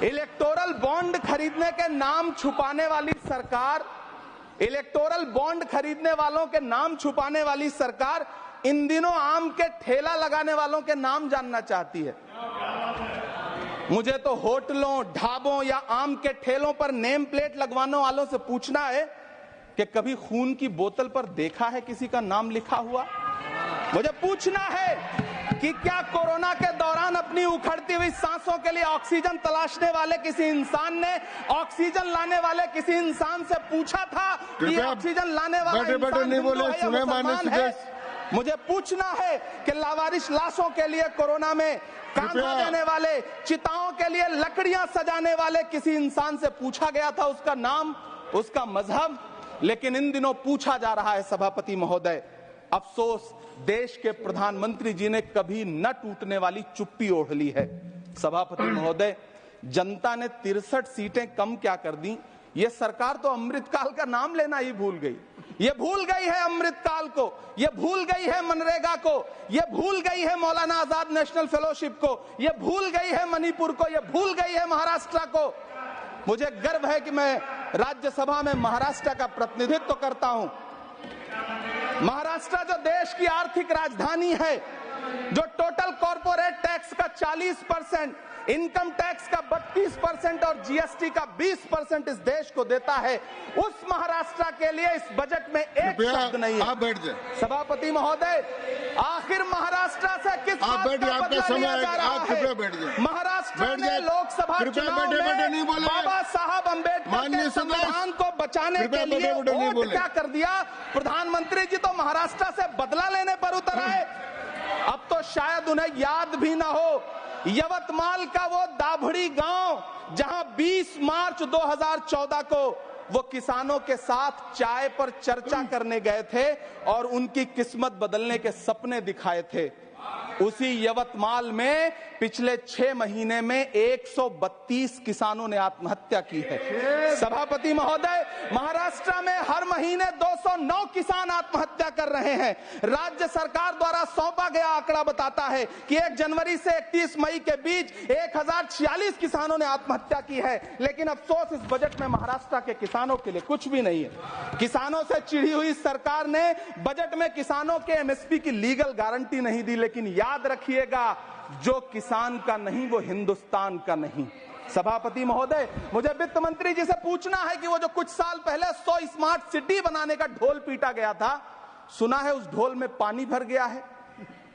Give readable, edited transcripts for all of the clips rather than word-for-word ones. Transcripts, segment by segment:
Electoral bond खरीदने के नाम छुपाने वाली सरकार, इलेक्टोरल बॉन्ड खरीदने वालों के नाम छुपाने वाली सरकार इन दिनों आम के ठेला लगाने वालों के नाम जानना चाहती है। मुझे तो होटलों, ढाबों या आम के ठेलों पर नेम प्लेट लगवाने वालों से पूछना है कि कभी खून की बोतल पर देखा है किसी का नाम लिखा हुआ? मुझे पूछना है कि क्या कोरोना के दौरान अपनी उखड़ती हुई सांसों के लिए ऑक्सीजन तलाशने वाले किसी इंसान ने ऑक्सीजन लाने वाले किसी इंसान से पूछा था कि ऑक्सीजन लाने वाला इंसान हिंदू है या मुसलमान है? मुझे पूछना है कि लावारिश लाशों के लिए कोरोना में कांधा देने वाले, चिताओं के लिए लकड़ियां सजाने वाले किसी इंसान से पूछा गया था उसका नाम, उसका मजहब? लेकिन इन दिनों पूछा जा रहा है सभापति महोदय। अफसोस, देश के प्रधानमंत्री जी ने कभी न टूटने वाली चुप्पी ओढ़ ली है। सभापति महोदय, जनता ने 63 सीटें कम क्या कर दी, ये सरकार तो अमृतकाल का नाम लेना ही भूल गई। ये भूल गई है अमृतकाल को, ये भूल गई है मनरेगा को, ये भूल गई है मौलाना आजाद नेशनल फेलोशिप को, ये भूल गई है मणिपुर को, ये भूल गई है महाराष्ट्र को। मुझे गर्व है कि मैं राज्यसभा में महाराष्ट्र का प्रतिनिधित्व करता हूं। महाराष्ट्र जो देश की आर्थिक राजधानी है, जो टोटल कॉर्पोरेट टैक्स का 40%, इनकम टैक्स का 32% और जीएसटी का 20% इस देश को देता है, उस महाराष्ट्र के लिए इस बजट में एक शब्द नहीं है। आप बैठ जाए सभापति महोदय, आखिर महाराष्ट्र से किस बात का बदला लिया जा रहा है? महाराष्ट्र ने लोकसभा चुनाव में बाबा साहब अम्बेडकर के संविधान को बचाने के लिए वोट क्या कर दिया? प्रधानमंत्री जी तो महाराष्ट्र से बदला लेने पर उतर आए। अब तो शायद उन्हें याद भी न हो यवतमाल का वो दाभड़ी गांव जहां 20 मार्च 2014 को वो किसानों के साथ चाय पर चर्चा करने गए थे और उनकी किस्मत बदलने के सपने दिखाए थे। उसी यवतमाल में पिछले 6 महीने में 132 किसानों ने आत्महत्या की है। सभापति महोदय, महाराष्ट्र में हर महीने 209 किसान आत्महत्या कर रहे हैं। राज्य सरकार द्वारा सौंपा गया आंकड़ा बताता है कि 1 जनवरी से 31 मई के बीच 1046 किसानों ने आत्महत्या की है। लेकिन अफसोस, इस बजट में महाराष्ट्र के किसानों के लिए कुछ भी नहीं है। किसानों से चिढ़ी हुई सरकार ने बजट में किसानों के एमएसपी की लीगल गारंटी नहीं दी। लेकिन याद रखिएगा, जो किसान का नहीं वो हिंदुस्तान का नहीं। सभापति महोदय, मुझे वित्त मंत्री जी से पूछना है कि वो जो कुछ साल पहले 100 स्मार्ट सिटी बनाने का ढोल पीटा गया था, सुना है उस ढोल में पानी भर गया है,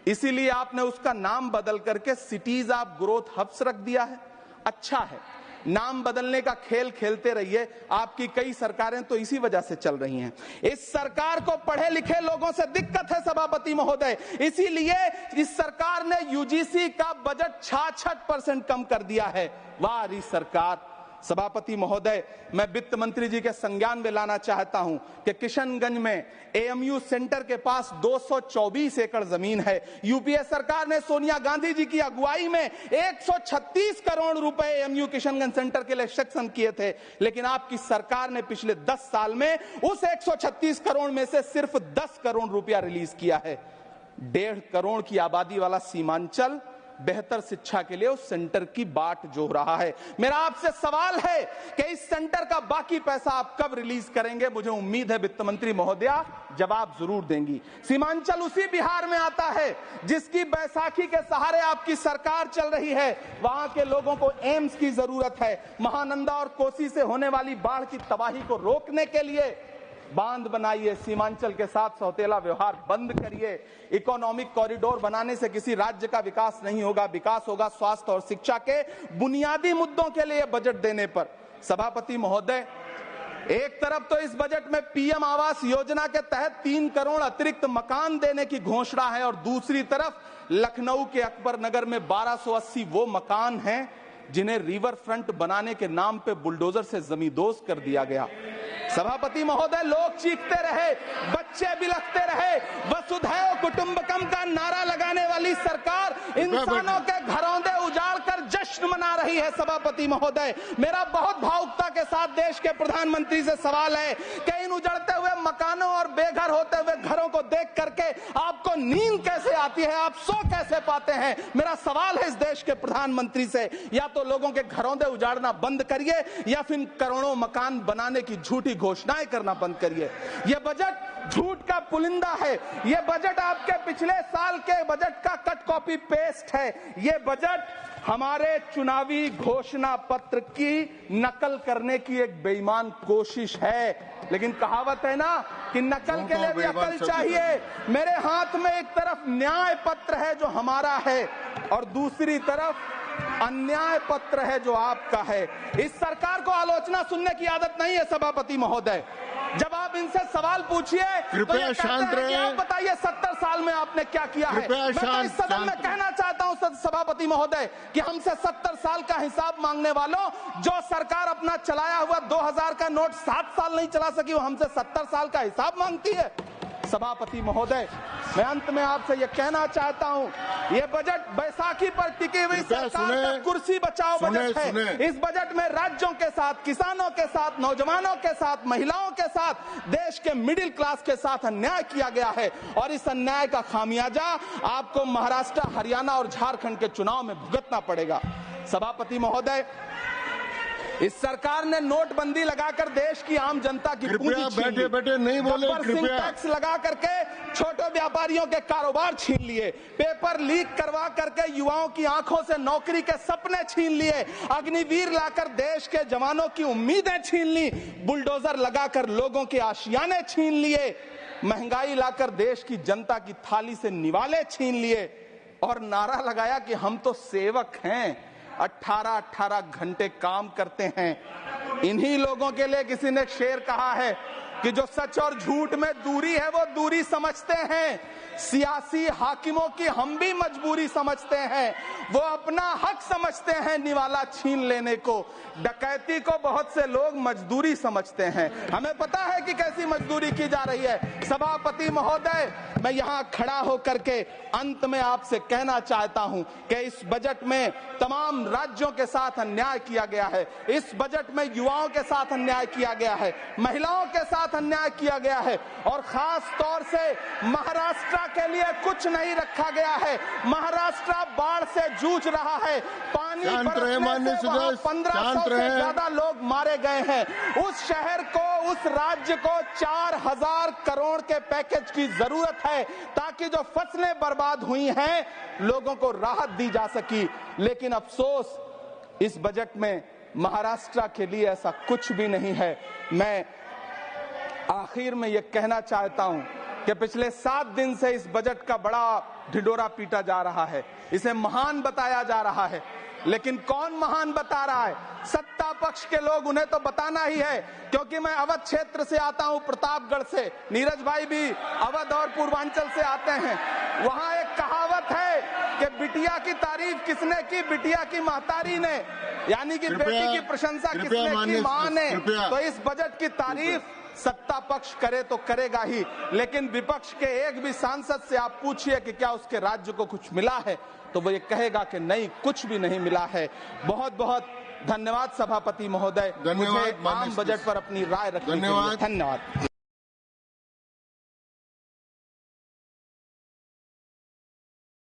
इसीलिए आपने उसका नाम बदल करके सिटीज ऑफ ग्रोथ हब्स रख दिया है। अच्छा है, नाम बदलने का खेल खेलते रहिए, आपकी कई सरकारें तो इसी वजह से चल रही हैं। इस सरकार को पढ़े लिखे लोगों से दिक्कत है सभापति महोदय, इसीलिए इस सरकार ने यूजीसी का बजट 66% कम कर दिया है। वाह री सरकार। सभापति महोदय, मैं वित्त मंत्री जी के संज्ञान में लाना चाहता हूं कि किशनगंज में एएमयू सेंटर के पास 224 एकड़ जमीन है। यूपीए सरकार ने सोनिया गांधी जी की अगुवाई में 136 करोड़ रुपए एएमयू किशनगंज सेंटर के लिए सेक्शन किए थे। लेकिन आपकी सरकार ने पिछले 10 साल में उस 136 करोड़ में से सिर्फ 10 करोड़ रुपया रिलीज किया है। 1.5 करोड़ की आबादी वाला सीमांचल बेहतर शिक्षा के लिए उस सेंटर की बाट जोह रहा है। मेरा आपसे सवाल है कि इस सेंटर का बाकी पैसा आप कब रिलीज करेंगे? मुझे उम्मीद है वित्त मंत्री महोदया जवाब जरूर देंगी। सीमांचल उसी बिहार में आता है जिसकी बैसाखी के सहारे आपकी सरकार चल रही है। वहां के लोगों को एम्स की जरूरत है। महानंदा और कोसी से होने वाली बाढ़ की तबाही को रोकने के लिए बांध बनाइए, सीमांचल के साथ सौतेला व्यवहार बंद करिए। इकोनॉमिक कॉरिडोर बनाने से किसी राज्य का विकास नहीं होगा, विकास होगा स्वास्थ्य और शिक्षा के बुनियादी मुद्दों के लिए बजट देने पर। सभापति महोदय, एक तरफ तो इस बजट में पीएम आवास योजना के तहत 3 करोड़ अतिरिक्त मकान देने की घोषणा है और दूसरी तरफ लखनऊ के अकबर नगर में 1280 वो मकान हैं जिन्हें रिवर फ्रंट बनाने के नाम पे बुलडोजर से जमींदोज कर दिया गया। सभापति महोदय, लोग चीखते रहे, बच्चे बिलखते रहे, वसुधैव कुटुंबकम का नारा लगाने वाली सरकार इंसानों के घरौंदे उजाड़ कर जश्न जश्न मना रही है सभापति महोदय। मेरा बहुत भावुकता के साथ देश के प्रधानमंत्री से सवाल है कि इन उजड़ते हुए मकानों और बेघर होते हुए घरों को देख करके आपको नींद कैसे आती है, आप सो कैसे पाते हैं? मेरा सवाल है इस देश के प्रधानमंत्री से, या तो लोगों के घरों से उजाड़ना बंद करिए या फिर करोड़ों मकान बनाने की झूठी घोषणाएं करना बंद करिए। यह बजट झूठ का पुलिंदा है। यह बजट आपके पिछले साल के बजट का कट कॉपी पेस्ट है। यह बजट हमारे चुनावी घोषणा पत्र की नकल करने की एक बेईमान कोशिश है। लेकिन कहावत है ना कि नकल के लिए भी अकल चाहिए। मेरे हाथ में एक तरफ न्याय पत्र है जो हमारा है और दूसरी तरफ अन्याय पत्र है जो आपका है। इस सरकार को आलोचना सुनने की आदत नहीं है सभापति महोदय। जब आप इनसे सवाल पूछिए तो ये कहते हैं कि आप बताइए 70 साल में आपने क्या किया है। मैं तो इस सदन में कहना चाहता हूं सभापति महोदय कि हमसे 70 साल का हिसाब मांगने वालों, जो सरकार अपना चलाया हुआ 2000 का नोट 7 साल नहीं चला सकी, वो हमसे 70 साल का हिसाब मांगती है। सभापति महोदय, मैं अंत में आपसे यह कहना चाहता हूं, यह बजट बैसाखी पर टिकी हुई सरकार का कुर्सी बचाओ बजट है। इस बजट में राज्यों के साथ, किसानों के साथ, नौजवानों के साथ, महिलाओं के साथ, देश के मिडिल क्लास के साथ अन्याय किया गया है और इस अन्याय का खामियाजा आपको महाराष्ट्र, हरियाणा और झारखंड के चुनाव में भुगतना पड़ेगा। सभापति महोदय, इस सरकार ने नोटबंदी लगाकर देश की आम जनता की पूंजी छीन ली। बैठे नहीं बोले, टैक्स लगा करके छोटे व्यापारियों के कारोबार छीन लिए, पेपर लीक करवा करके युवाओं की आंखों से नौकरी के सपने छीन लिए, अग्निवीर लाकर देश के जवानों की उम्मीदें छीन ली, बुलडोजर लगाकर लोगों के आशियाने छीन लिए, महंगाई लाकर देश की जनता की थाली से निवाले छीन लिए और नारा लगाया कि हम तो सेवक हैं, 18-18 घंटे काम करते हैं। इन्हीं लोगों के लिए किसी ने शेर कहा है कि जो सच और झूठ में दूरी है वो दूरी समझते हैं। सियासी हाकिमों की हम भी मजबूरी समझते हैं। वो अपना हक समझते हैं निवाला छीन लेने को। डकैती को बहुत से लोग मजदूरी समझते हैं। हमें पता है कि कैसी मजदूरी की जा रही है। सभापति महोदय, मैं यहाँ खड़ा होकर के अंत में आपसे कहना चाहता हूं कि इस बजट में तमाम राज्यों के साथ अन्याय किया गया है। इस बजट में युवाओं के साथ अन्याय किया गया है, महिलाओं के साथ अन्याय किया गया है और खास तौर से महाराष्ट्र के लिए कुछ नहीं रखा गया है। महाराष्ट्र बाढ़ से जूझ रहा है। पानी बरसने से वहां 1500 से ज्यादा लोग मारे गए हैं। उस शहर को, उस राज्य को 4000 करोड़ के पैकेज की जरूरत है ताकि जो फसलें बर्बाद हुई हैं लोगों को राहत दी जा सकी। लेकिन अफसोस, इस बजट में महाराष्ट्र के लिए ऐसा कुछ भी नहीं है। मैं आखिर में यह कहना चाहता हूं कि पिछले 7 दिन से इस बजट का बड़ा ढिंढोरा पीटा जा रहा है। इसे महान बताया जा रहा है, लेकिन कौन महान बता रहा है? सत्ता पक्ष के लोग, उन्हें तो बताना ही है। क्योंकि मैं अवध क्षेत्र से आता हूं, प्रतापगढ़ से, नीरज भाई भी अवध और पूर्वांचल से आते हैं। वहां एक कहावत है कि बिटिया की तारीफ किसने की? बिटिया की महतारी ने, यानी कि बेटी की प्रशंसा किसने की? मां ने। तो इस बजट की तारीफ सत्ता पक्ष करे तो करेगा ही, लेकिन विपक्ष के एक भी सांसद से आप पूछिए कि क्या उसके राज्य को कुछ मिला है, तो वो ये कहेगा कि नहीं, कुछ भी नहीं मिला है। बहुत बहुत धन्यवाद सभापति महोदय, मुझे आम बजट पर अपनी राय रखने के लिए। धन्यवाद।